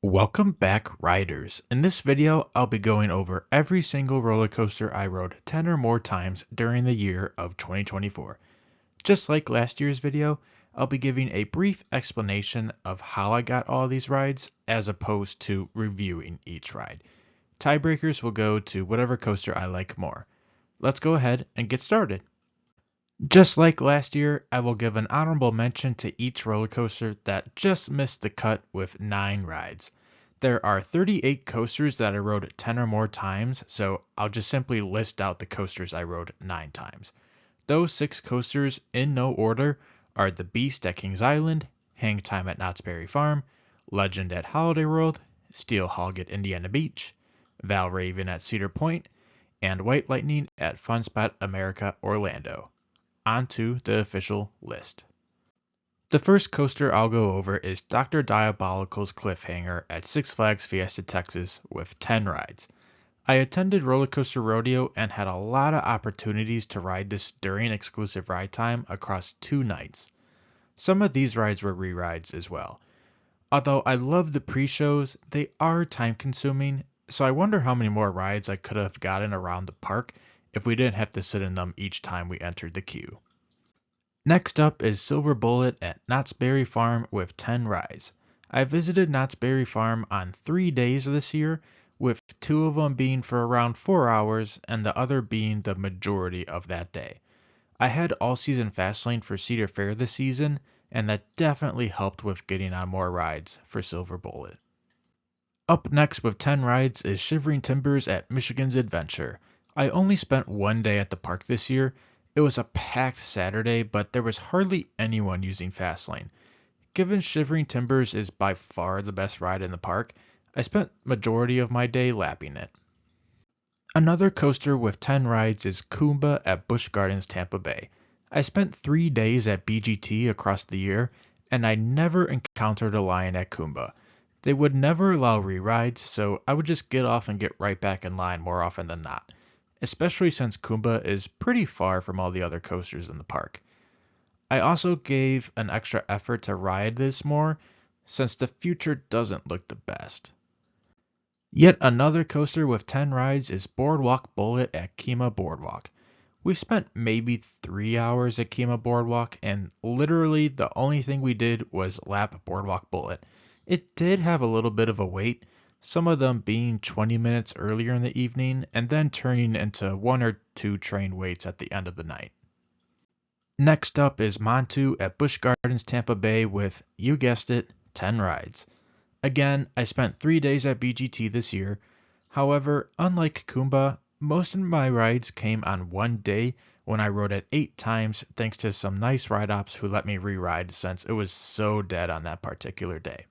Welcome back, riders. In this video, I'll be going over every single roller coaster I rode 10 or more times during the year of 2024. Just like last year's video, I'll be giving a brief explanation of how I got all these rides as opposed to reviewing each ride. Tiebreakers will go to whatever coaster I like more. Let's go ahead and get started. Just like last year, I will give an honorable mention to each roller coaster that just missed the cut with 9 rides. There are 38 coasters that I rode 10 or more times, so I'll just simply list out the coasters I rode 9 times. Those 6 coasters, in no order, are The Beast at Kings Island, Hang Time at Knott's Berry Farm, Legend at Holiday World, Steel Hog at Indiana Beach, Val Raven at Cedar Point, and White Lightning at Fun Spot America Orlando. Onto the official list. The first coaster I'll go over is Dr. Diabolical's Cliffhanger at Six Flags Fiesta Texas with 10 rides. I attended Roller Coaster Rodeo and had a lot of opportunities to ride this during exclusive ride time across 2 nights. Some of these rides were re-rides as well. Although I love the pre-shows, they are time consuming, so I wonder how many more rides I could have gotten around the park if we didn't have to sit in them each time we entered the queue. Next up is Silver Bullet at Knott's Berry Farm with 10 rides. I visited Knott's Berry Farm on 3 days this year, with 2 of them being for around 4 hours and the other being the majority of that day. I had all-season Fastlane for Cedar Fair this season, and that definitely helped with getting on more rides for Silver Bullet. Up next with 10 rides is Shivering Timbers at Michigan's Adventure. I only spent 1 day at the park this year. It was a packed Saturday, but there was hardly anyone using Fastlane. Given Shivering Timbers is by far the best ride in the park, I spent majority of my day lapping it. Another coaster with 10 rides is Kumba at Busch Gardens Tampa Bay. I spent 3 days at BGT across the year, and I never encountered a line at Kumba. They would never allow re-rides, so I would just get off and get right back in line more often than not, especially since Kumba is pretty far from all the other coasters in the park. I also gave an extra effort to ride this more, since the future doesn't look the best. Yet another coaster with 10 rides is Boardwalk Bullet at Kemah Boardwalk. We spent maybe 3 hours at Kemah Boardwalk, and literally the only thing we did was lap Boardwalk Bullet. It did have a little bit of a wait, some of them being 20 minutes earlier in the evening and then turning into 1 or 2 train waits at the end of the night. Next up is Montu at Busch Gardens Tampa Bay with, you guessed it, 10 rides. Again, I spent 3 days at BGT this year. However, unlike Kumba, most of my rides came on 1 day when I rode it 8 times thanks to some nice ride ops who let me re-ride since it was so dead on that particular day.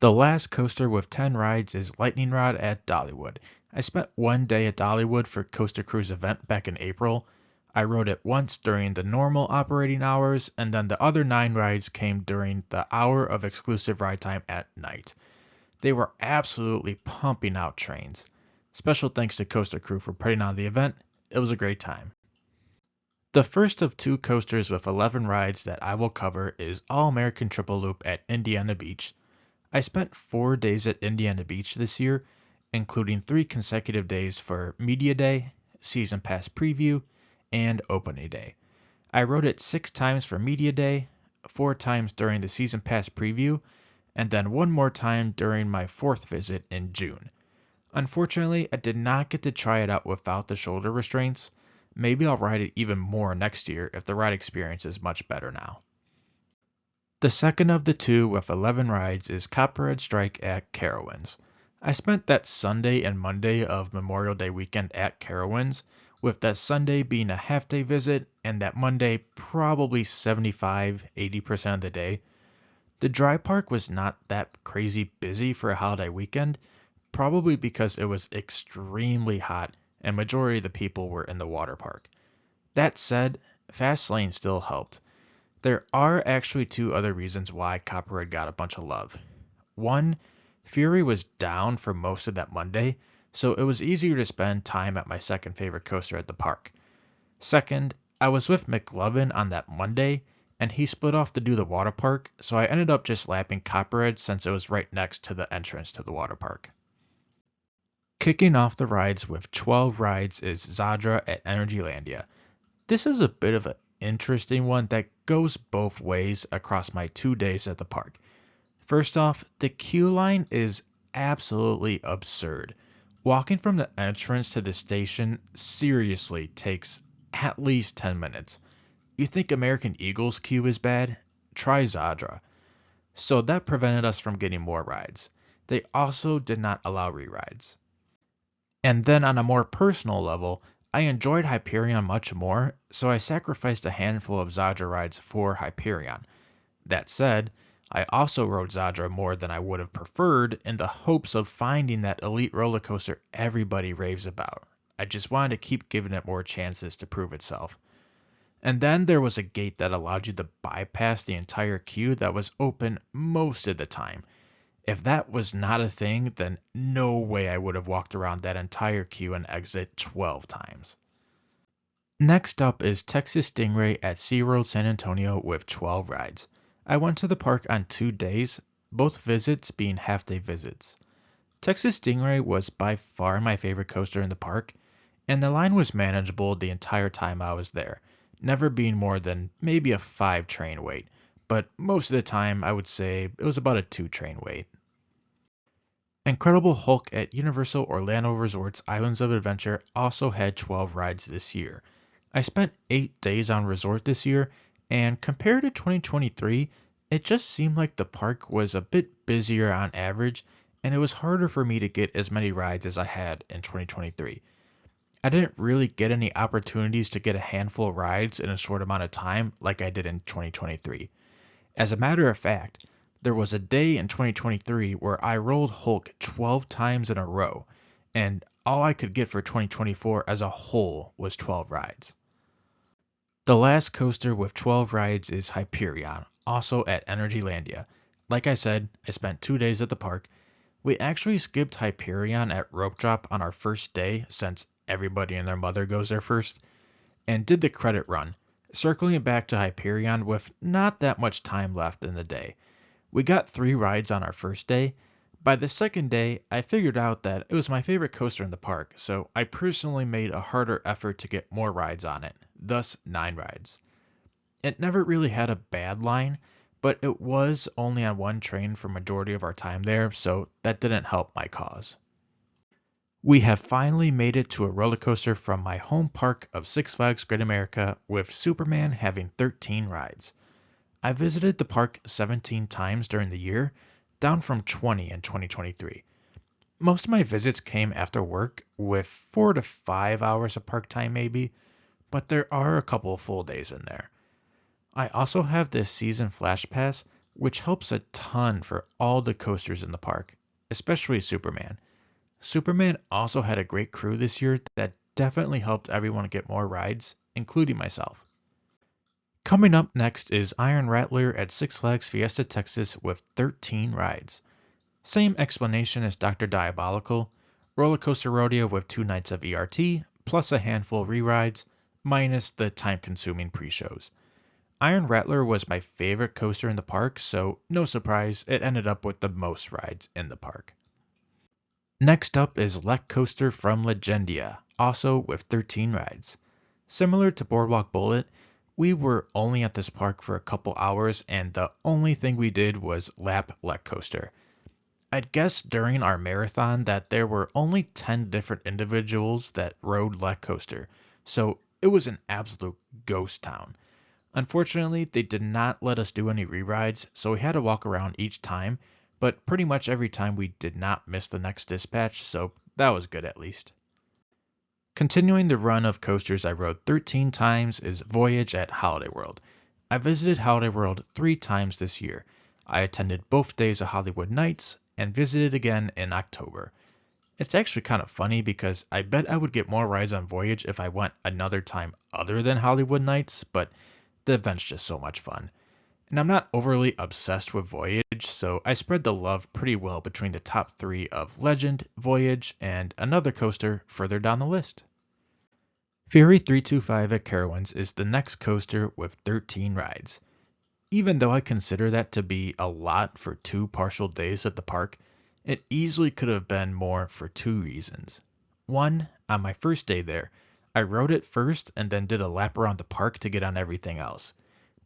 The last coaster with 10 rides is Lightning Rod at Dollywood. I spent 1 day at Dollywood for Coaster Cruise event back in April. I rode it once during the normal operating hours, and then the other 9 rides came during the hour of exclusive ride time at night. They were absolutely pumping out trains. Special thanks to Coaster Crew for putting on the event. It was a great time. The first of 2 coasters with 11 rides that I will cover is All American Triple Loop at Indiana Beach. I spent 4 days at Indiana Beach this year, including 3 consecutive days for Media Day, Season Pass Preview, and Opening Day. I rode it 6 times for Media Day, 4 times during the Season Pass Preview, and then 1 more time during my 4th visit in June. Unfortunately, I did not get to try it out without the shoulder restraints. Maybe I'll ride it even more next year if the ride experience is much better now. The second of the 2 with 11 rides is Copperhead Strike at Carowinds. I spent that Sunday and Monday of Memorial Day weekend at Carowinds, with that Sunday being a half-day visit and that Monday probably 75–80% of the day. The dry park was not that crazy busy for a holiday weekend, probably because it was extremely hot and majority of the people were in the water park. That said, Fastlane still helped. There are actually 2 other reasons why Copperhead got a bunch of love. 1, Fury was down for most of that Monday, so it was easier to spend time at my second favorite coaster at the park. Second, I was with McLovin on that Monday, and he split off to do the water park, so I ended up just lapping Copperhead since it was right next to the entrance to the water park. Kicking off the rides with 12 rides is Zadra at Energylandia. This is a bit of an interesting one that goes both ways across my 2 days at the park. First off, the queue line is absolutely absurd. Walking from the entrance to the station seriously takes at least 10 minutes. You think American Eagle's queue is bad? Try Zadra. So that prevented us from getting more rides. They also did not allow re-rides. And then on a more personal level, I enjoyed Hyperion much more, so I sacrificed a handful of Zadra rides for Hyperion. That said, I also rode Zadra more than I would have preferred in the hopes of finding that elite roller coaster everybody raves about. I just wanted to keep giving it more chances to prove itself. And then there was a gate that allowed you to bypass the entire queue that was open most of the time. If that was not a thing, then no way I would have walked around that entire queue and exit 12 times. Next up is Texas Stingray at SeaWorld San Antonio with 12 rides. I went to the park on 2 days, both visits being half-day visits. Texas Stingray was by far my favorite coaster in the park, and the line was manageable the entire time I was there, never being more than maybe a 5 train wait, but most of the time I would say it was about a 2 train wait. Incredible Hulk at Universal Orlando Resort's Islands of Adventure also had 12 rides this year. I spent 8 days on resort this year, and compared to 2023, it just seemed like the park was a bit busier on average, and it was harder for me to get as many rides as I had in 2023. I didn't really get any opportunities to get a handful of rides in a short amount of time like I did in 2023. As a matter of fact, there was a day in 2023 where I rolled Hulk 12 times in a row, and all I could get for 2024 as a whole was 12 rides. The last coaster with 12 rides is Hyperion, also at Energylandia. Like I said, I spent 2 days at the park. We actually skipped Hyperion at Rope Drop on our first day since everybody and their mother goes there first, and did the credit run, circling back to Hyperion with not that much time left in the day. We got 3 rides on our first day. By the second day, I figured out that it was my favorite coaster in the park, so I personally made a harder effort to get more rides on it, thus 9 rides. It never really had a bad line, but it was only on one train for majority of our time there, so that didn't help my cause. We have finally made it to a roller coaster from my home park of Six Flags Great America, with Superman having 13 rides. I visited the park 17 times during the year, down from 20 in 2023. Most of my visits came after work, with 4 to 5 hours of park time maybe, but there are a couple of full days in there. I also have this season flash pass, which helps a ton for all the coasters in the park, especially Superman. Superman also had a great crew this year that definitely helped everyone get more rides, including myself. Coming up next is Iron Rattler at Six Flags Fiesta Texas with 13 rides. Same explanation as Dr. Diabolical, roller coaster rodeo with 2 nights of ERT, plus a handful of re-rides, minus the time-consuming pre-shows. Iron Rattler was my favorite coaster in the park, so no surprise, it ended up with the most rides in the park. Next up is Lek Coaster from Legendia, also with 13 rides. Similar to Boardwalk Bullet, we were only at this park for a couple hours, and the only thing we did was lap Lek Coaster. I'd guess during our marathon that there were only 10 different individuals that rode Lek Coaster, so it was an absolute ghost town. Unfortunately, they did not let us do any re-rides, so we had to walk around each time, but pretty much every time we did not miss the next dispatch, so that was good at least. Continuing the run of coasters I rode 13 times is Voyage at Holiday World. I visited Holiday World 3 times this year. I attended both days of Hollywood Nights and visited again in October. It's actually kind of funny because I bet I would get more rides on Voyage if I went another time other than Hollywood Nights, but the event's just so much fun. And I'm not overly obsessed with Voyage, so I spread the love pretty well between the top 3 of Legend, Voyage, and another coaster further down the list. Fury 325 at Carowinds is the next coaster with 13 rides. Even though I consider that to be a lot for 2 partial days at the park, it easily could have been more for 2 reasons. One, on my first day there, I rode it first and then did a lap around the park to get on everything else.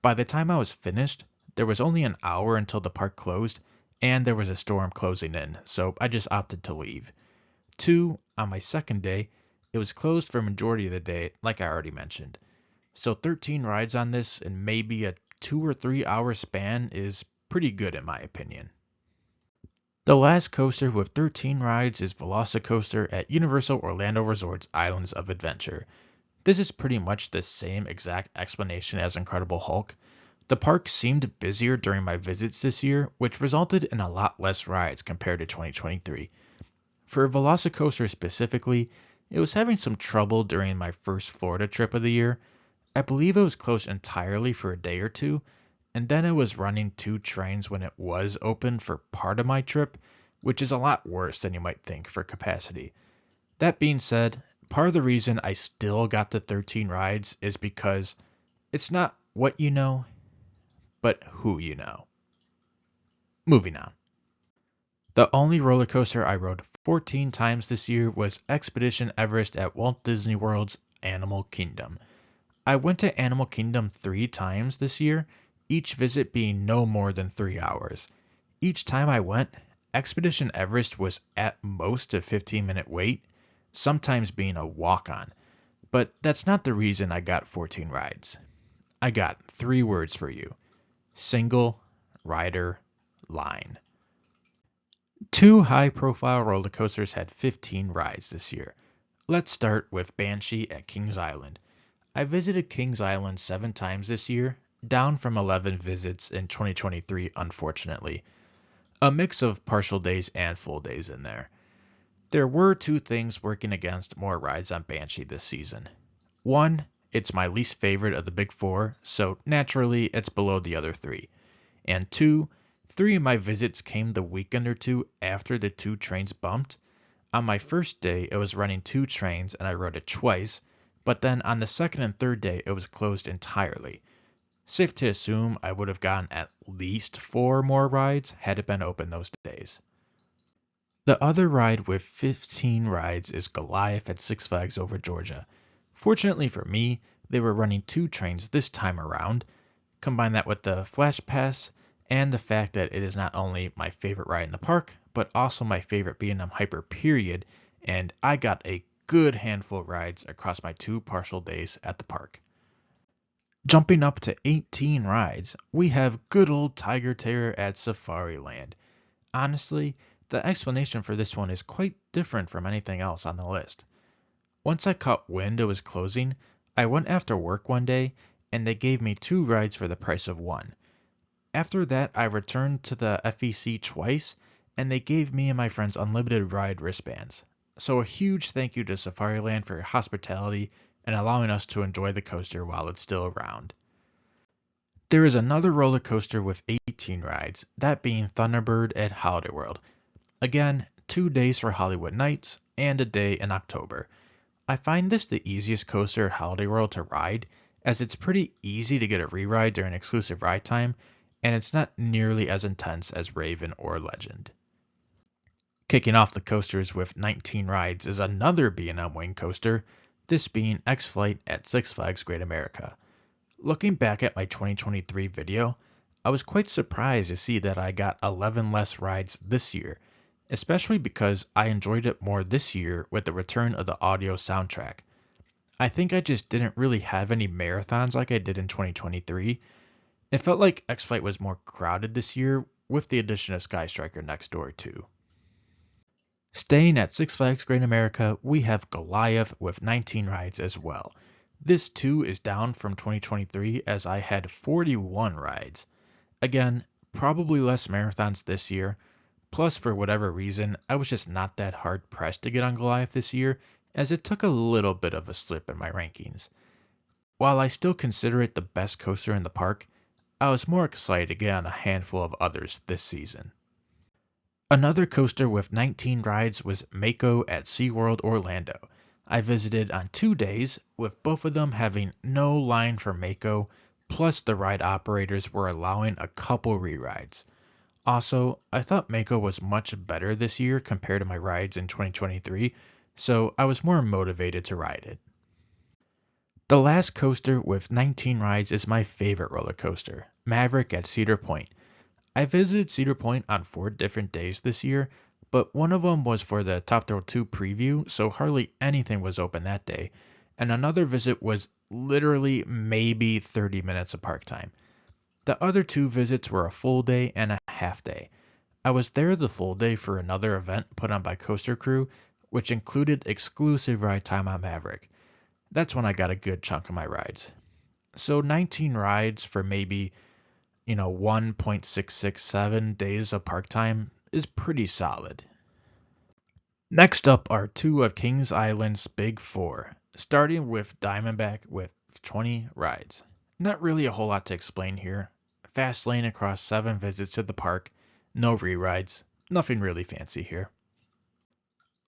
By the time I was finished, there was only an hour until the park closed, and there was a storm closing in, so I just opted to leave. Two, on my second day, it was closed for a majority of the day, like I already mentioned. So 13 rides on this in maybe a 2 or 3 hour span is pretty good in my opinion. The last coaster with 13 rides is Velocicoaster at Universal Orlando Resort's Islands of Adventure. This is pretty much the same exact explanation as Incredible Hulk. The park seemed busier during my visits this year, which resulted in a lot less rides compared to 2023. For Velocicoaster specifically, it was having some trouble during my first Florida trip of the year. I believe it was closed entirely for a day or two, and then it was running 2 trains when it was open for part of my trip, which is a lot worse than you might think for capacity. That being said, part of the reason I still got the 13 rides is because it's not what you know, but who you know. Moving on. The only roller coaster I rode 14 times this year was Expedition Everest at Walt Disney World's Animal Kingdom. I went to Animal Kingdom 3 times this year, each visit being no more than 3 hours. Each time I went, Expedition Everest was at most a 15-minute wait, sometimes being a walk on. But that's not the reason I got 14 rides. I got 3 words for you: single, rider, line. 2 high-profile roller coasters had 15 rides this year. Let's start with Banshee at Kings Island. I visited Kings Island 7 times this year, down from 11 visits in 2023, unfortunately. A mix of partial days and full days in there. There were 2 things working against more rides on Banshee this season. One, it's my least favorite of the big 4, so naturally it's below the other 3. And two, 3 of my visits came the weekend or 2 after the 2 trains bumped. On my first day, it was running 2 trains and I rode it twice, but then on the second and third day, it was closed entirely. Safe to assume I would have gotten at least 4 more rides had it been open those days. The other ride with 15 rides is Goliath at Six Flags Over Georgia. Fortunately for me, they were running 2 trains this time around. Combine that with the Flash Pass and the fact that it is not only my favorite ride in the park, but also my favorite B&M Hyper period, and I got a good handful of rides across my 2 partial days at the park. Jumping up to 18 rides, we have good old Tiger Terror at Safariland. Honestly, the explanation for this one is quite different from anything else on the list. Once I caught wind it was closing, I went after work one day and they gave me 2 rides for the price of 1. After that, I returned to the FEC twice and they gave me and my friends unlimited ride wristbands. So a huge thank you to Safariland for your hospitality and allowing us to enjoy the coaster while it's still around. There is another roller coaster with 18 rides, that being Thunderbird at Holiday World. Again, 2 days for Hollywood Nights and a day in October. I find this the easiest coaster at Holiday World to ride, as it's pretty easy to get a re-ride during exclusive ride time, and it's not nearly as intense as Raven or Legend. Kicking off the coasters with 19 rides is another B&M Wing coaster, this being X-Flight at Six Flags Great America. Looking back at my 2023 video, I was quite surprised to see that I got 11 less rides this year, especially because I enjoyed it more this year with the return of the audio soundtrack. I think I just didn't really have any marathons like I did in 2023. It felt like X-Flight was more crowded this year with the addition of Sky Striker next door too. Staying at Six Flags Great America, we have Goliath with 19 rides as well. This too is down from 2023 as I had 41 rides. Again, probably less marathons this year. Plus, for whatever reason, I was just not that hard pressed to get on Goliath this year, as it took a little bit of a slip in my rankings. While I still consider it the best coaster in the park, I was more excited to get on a handful of others this season. Another coaster with 19 rides was Mako at SeaWorld Orlando. I visited on 2 days, with both of them having no line for Mako, Plus, the ride operators were allowing a couple re-rides. Also, I thought Mako was much better this year compared to my rides in 2023, so I was more motivated to ride it. The last coaster with 19 rides is my favorite roller coaster, Maverick at Cedar Point. I visited Cedar Point on 4 different days this year, but one of them was for the Top Thrill 2 preview, so hardly anything was open that day, and another visit was literally maybe 30 minutes of park time. The other 2 visits were a full day and a half day. I was there the full day for another event put on by Coaster Crew, which included exclusive ride time on Maverick. That's when I got a good chunk of my rides. So 19 rides for maybe 1.667 days of park time is pretty solid. Next up are 2 of Kings Island's big 4, starting with Diamondback with 20 rides. Not really a whole lot to explain here. Fast lane across 7 visits to the park, no re-rides, nothing really fancy here.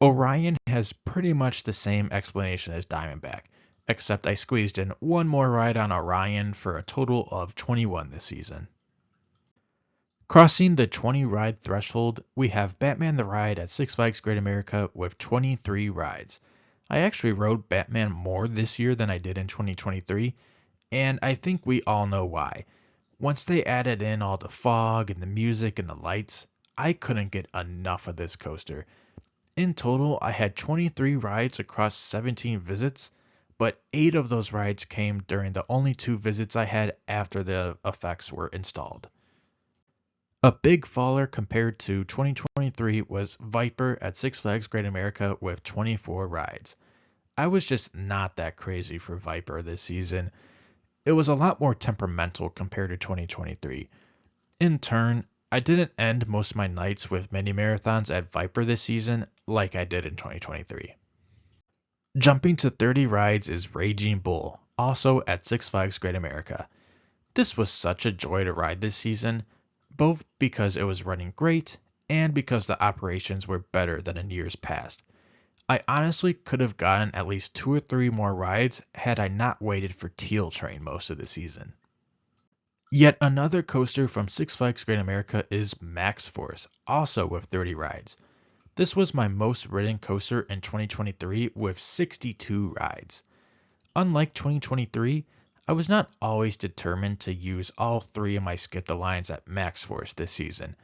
Orion has pretty much the same explanation as Diamondback, except I squeezed in one more ride on Orion for a total of 21 this season. Crossing the 20 ride threshold, we have Batman the Ride at Six Flags Great America with 23 rides. I actually rode Batman more this year than I did in 2023, and I think we all know why. Once they added in all the fog and the music and the lights, I couldn't get enough of this coaster. In total, I had 23 rides across 17 visits, but 8 of those rides came during the only 2 visits I had after the effects were installed. A big faller compared to 2023 was Viper at Six Flags Great America with 24 rides. I was just not that crazy for Viper this season. It was a lot more temperamental compared to 2023. In turn, I didn't end most of my nights with mini marathons at Viper this season like I did in 2023. Jumping to 30 rides is Raging Bull, also at Six Flags Great America. This was such a joy to ride this season, both because it was running great and because the operations were better than in years past. I honestly could have gotten at least 2 or 3 more rides had I not waited for Teal Train most of the season. Yet another coaster from Six Flags Great America is Max Force, also with 30 rides. This was my most ridden coaster in 2023 with 62 rides. Unlike 2023, I was not always determined to use all 3 of my Skip the Lines at Max Force this season.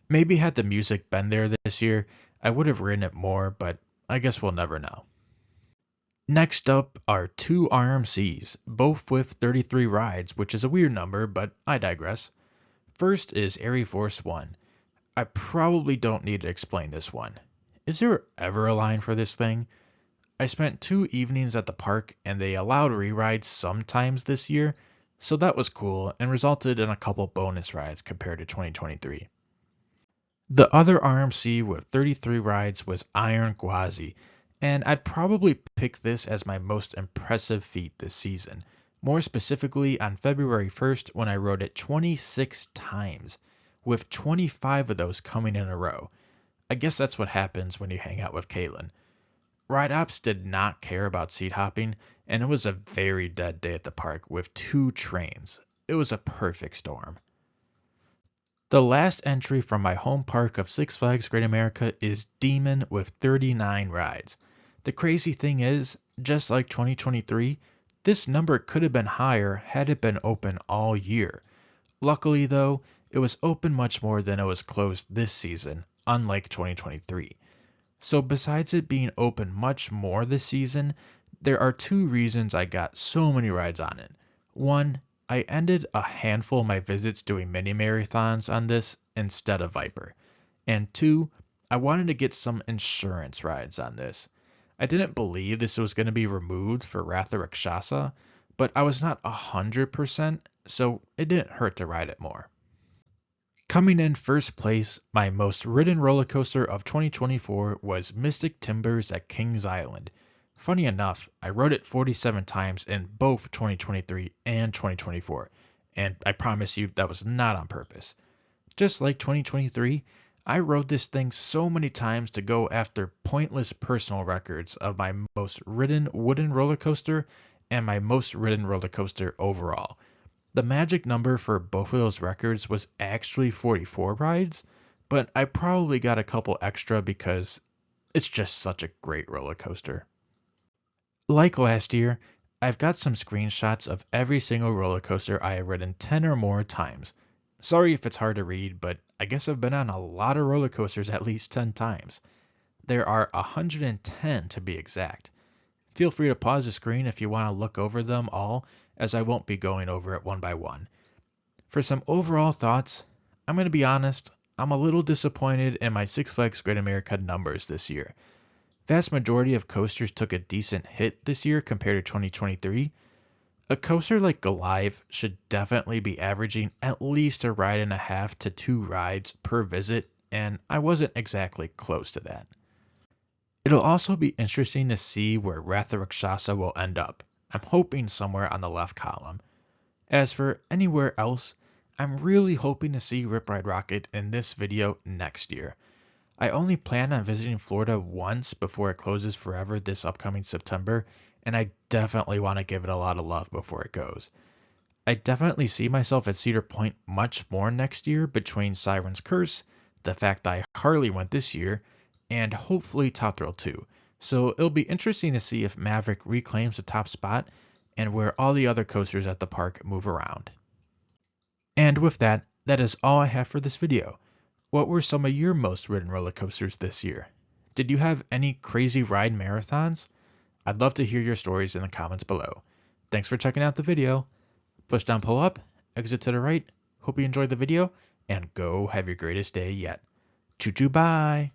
Maybe had the music been there this year, I would have ridden it more, but I guess we'll never know. Next up are 2 RMCs, both with 33 rides, which is a weird number, but I digress. First is Air Force One. I probably don't need to explain this one. Is there ever a line for this thing? I spent 2 evenings at the park and they allowed re-rides sometimes this year, so that was cool and resulted in a couple bonus rides compared to 2023. The other RMC with 33 rides was Iron Gwazi, and I'd probably pick this as my most impressive feat this season, more specifically on February 1st when I rode it 26 times, with 25 of those coming in a row. I guess that's what happens when you hang out with Caitlin. Ride Ops did not care about seat hopping, and it was a very dead day at the park with 2 trains. It was a perfect storm. The last entry from my home park of Six Flags Great America is Demon with 39 rides. The crazy thing is, just like 2023, this number could have been higher had it been open all year. Luckily though, it was open much more than it was closed this season, unlike 2023. So besides it being open much more this season, there are 2 reasons I got so many rides on it. One, I ended a handful of my visits doing mini marathons on this instead of Viper. And 2, I wanted to get some insurance rides on this. I didn't believe this was going to be removed for Wrath of Rakshasa, but I was not 100%, so it didn't hurt to ride it more. Coming in first place, my most ridden roller coaster of 2024 was Mystic Timbers at Kings Island. Funny enough, I rode it 47 times in both 2023 and 2024, and I promise you that was not on purpose. Just like 2023, I rode this thing so many times to go after pointless personal records of my most ridden wooden roller coaster and my most ridden roller coaster overall. The magic number for both of those records was actually 44 rides, but I probably got a couple extra because it's just such a great roller coaster. Like last year, I've got some screenshots of every single roller coaster I have ridden 10 or more times. Sorry if it's hard to read, but I guess I've been on a lot of roller coasters at least 10 times. There are 110 to be exact. Feel free to pause the screen if you want to look over them all, as I won't be going over it one by one. For some overall thoughts, I'm going to be honest, I'm a little disappointed in my Six Flags Great America numbers this year. Vast majority of coasters took a decent hit this year compared to 2023. A coaster like Golive should definitely be averaging at least a ride and a half to 2 rides per visit, and I wasn't exactly close to that. It'll also be interesting to see where Wrath of Rakshasa will end up. I'm hoping somewhere on the left column. As for anywhere else, I'm really hoping to see Rip Ride Rockit in this video next year. I only plan on visiting Florida once before it closes forever this upcoming September, and I definitely want to give it a lot of love before it goes. I definitely see myself at Cedar Point much more next year between Siren's Curse, the fact that I hardly went this year, and hopefully Top Thrill 2. So it'll be interesting to see if Maverick reclaims the top spot and where all the other coasters at the park move around. And with that, that is all I have for this video. What were some of your most ridden roller coasters this year? Did you have any crazy ride marathons? I'd love to hear your stories in the comments below. Thanks for checking out the video. Push down, pull up, exit to the right. Hope you enjoyed the video, and go have your greatest day yet. Choo choo, bye!